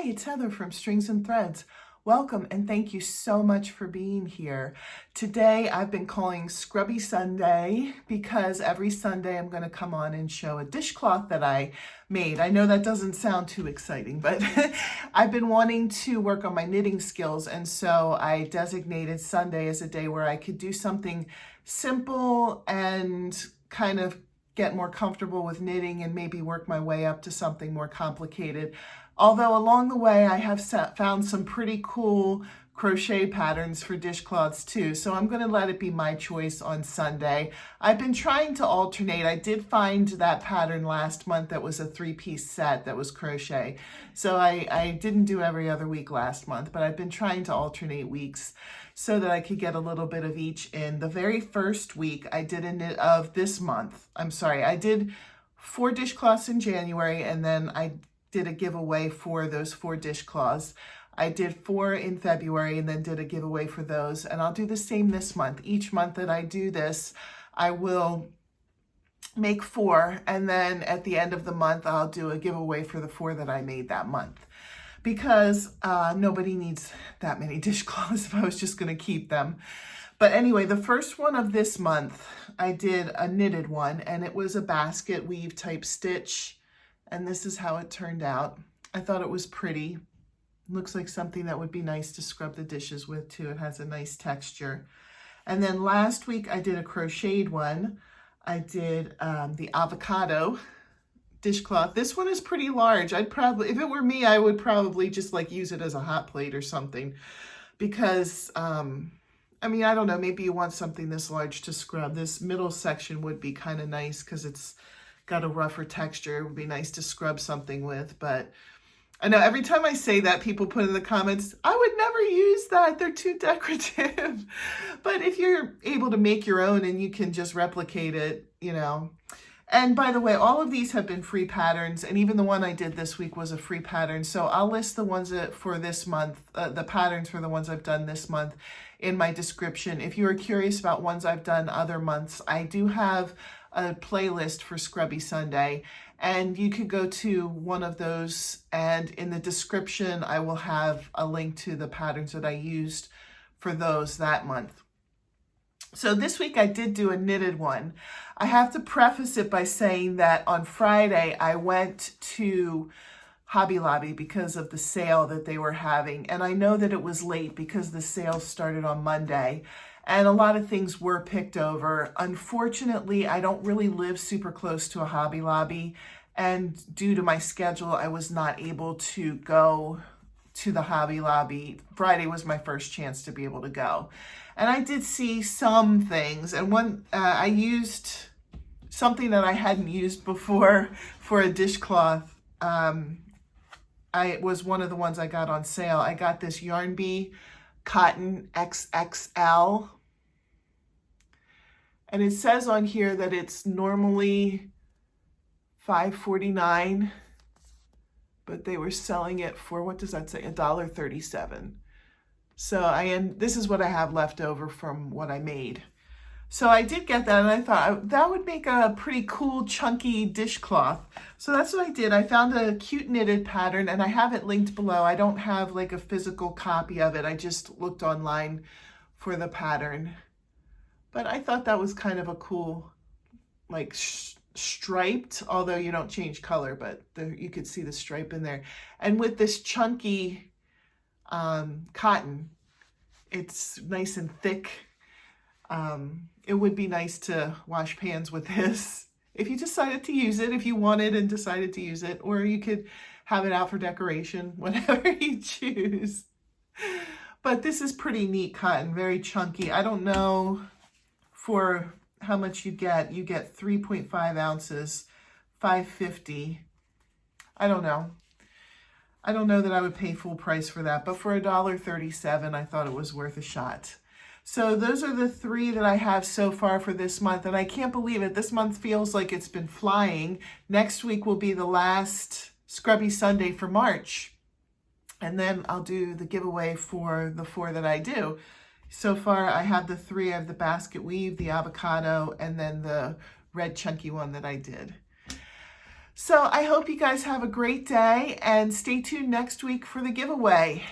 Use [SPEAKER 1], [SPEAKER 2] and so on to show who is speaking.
[SPEAKER 1] it's Heather from Strings and Threads. Welcome and thank you so much for being here. Today I've been calling Scrubby Sunday because every Sunday I'm going to come on and show a dishcloth that I made. I know that doesn't sound too exciting, but I've been wanting to work on my knitting skills, and so I designated Sunday as a day where I could do something simple and kind of get more comfortable with knitting and maybe work my way up to something more complicated. Although along the way I have found some pretty cool crochet patterns for dishcloths too, so I'm going to let it be my choice on Sunday. I've been trying to alternate. I did find that pattern last month that was a 3-piece set that was crochet, so I didn't do every other week last month, but I've been trying to alternate weeks so that I could get a little bit of each in. The very first week I did a knit of this month. I did 4 dishcloths in January, and then I did a giveaway for those 4 dishcloths. I did 4 in February and then did a giveaway for those, and I'll do the same this month. Each month that I do this, I will make 4, and then at the end of the month I'll do a giveaway for the 4 that I made that month, because nobody needs that many dishcloths if I was just going to keep them. But anyway, the first one of this month I did a knitted one, and it was a basket weave type stitch. And this is how it turned out. I thought it was pretty. Looks like something that would be nice to scrub the dishes with too. It has a nice texture. And then last week I did a crocheted one. I did the Avocado dishcloth. This one is pretty large. I'd probably, if it were me, I would probably just like use it as a hot plate or something, because I mean, I don't know, maybe you want something this large to scrub. This middle section would be kind of nice because it's got a rougher texture. It would be nice to scrub something with, but I know every time I say that, people put in the comments, I would never use that. They're too decorative. But if you're able to make your own and you can just replicate it, you know. And by the way, all of these have been free patterns, and even the one I did this week was a free pattern. So I'll list the ones for this month, the patterns for the ones I've done this month in my description. If you are curious about ones I've done other months, I do have a playlist for Scrubby Sunday, and you could go to one of those, and in the description I will have a link to the patterns that I used for those that month. So this week I did do a knitted one. I have to preface it by saying that on Friday I went to Hobby Lobby because of the sale that they were having, and I know that it was late because the sale started on Monday. And a lot of things were picked over. Unfortunately, I don't really live super close to a Hobby Lobby, and due to my schedule, I was not able to go to the Hobby Lobby. Friday was my first chance to be able to go. And I did see some things, and one, I used something that I hadn't used before for a dishcloth. It was one of the ones I got on sale. I got this Yarn Bee Cotton XXL, and it says on here that it's normally $5.49, but they were selling it for, what does that say, $1.37. So this is what I have left over from what I made. So I did get that, and I thought that would make a pretty cool chunky dishcloth. So that's what I did. I found a cute knitted pattern, and I have it linked below. I don't have like a physical copy of it. I just looked online for the pattern. But I thought that was kind of a cool, like striped, although you don't change color, but you could see the stripe in there. And with this chunky cotton, it's nice and thick. It would be nice to wash pans with this if you decided to use it, if you wanted and decided to use it, or you could have it out for decoration, whatever you choose. But this is pretty neat cotton, very chunky. I don't know for how much you get. You get 3.5 ounces, $5.50. I don't know. I don't know that I would pay full price for that, but for $1.37, I thought it was worth a shot. So those are the 3 that I have so far for this month, and I can't believe it. This month feels like it's been flying. Next week will be the last Scrubby Sunday for March, and then I'll do the giveaway for the 4 that I do. So far I have the 3. I have the basket weave, the avocado, and then the red chunky one that I did. So I hope you guys have a great day and stay tuned next week for the giveaway.